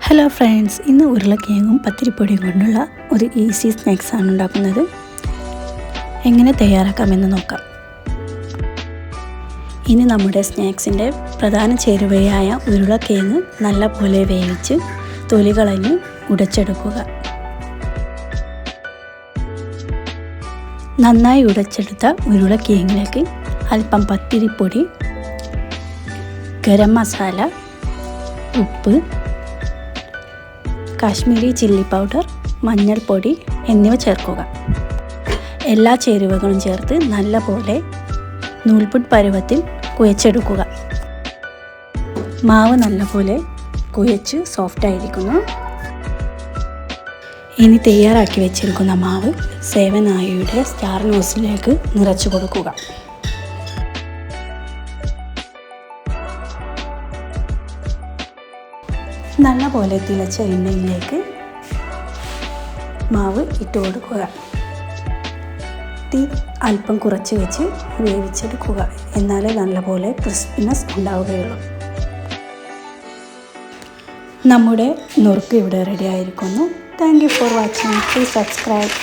Hello friends, ഇന്ന് ഉരുളക്കിഴങ്ങും പത്തിരിപ്പൊടിയും കൊണ്ടുള്ള ഒരു ഈസി സ്നാക്സാണ് ഉണ്ടാക്കുന്നത്. എങ്ങനെ തയ്യാറാക്കാമെന്ന് നോക്കാം. ഇനി നമ്മുടെ സ്നാക്സിൻ്റെ പ്രധാന ചേരുവയായ ഉരുളക്കിഴങ്ങ് നല്ലപോലെ വേവിച്ച് തൊലി കളഞ്ഞ് ഉടച്ചെടുക്കുക. നന്നായി ഉടച്ചെടുത്ത ഉരുളക്കിഴങ്ങിലേക്ക് അല്പം പത്തിരിപ്പൊടി, ഗരം മസാല, ഉപ്പ്, കാശ്മീരി ചില്ലി പൗഡർ, മഞ്ഞൾപ്പൊടി എന്നിവ ചേർക്കുക. എല്ലാ ചേരുവകളും ചേർത്ത് നല്ലപോലെ നൂൽപുട്ട് പരുവത്തിൽ കുഴച്ചെടുക്കുക. മാവ് നല്ലപോലെ കുഴച്ച് സോഫ്റ്റായിരിക്കുന്നു. ഇനി തയ്യാറാക്കി വെച്ചിരിക്കുന്ന മാവ് സേവനായിയുടെ സ്റ്റാർ നോസിലേക്ക് നിറച്ചു കൊടുക്കുക. നല്ലപോലെ തിളച്ച എണ്ണയിലേക്ക് മാവ് ഇട്ട് കൊടുക്കുക. തീ അല്പം കുറച്ച് വെച്ച് വേവിച്ചെടുക്കുക. എന്നാലേ നല്ലപോലെ ക്രിസ്പിനെസ് ഉണ്ടാവുകയുള്ളൂ. നമ്മുടെ നുറുക്ക് ഇവിടെ റെഡി ആയിരിക്കുന്നു. Thank you for watching. Please subscribe.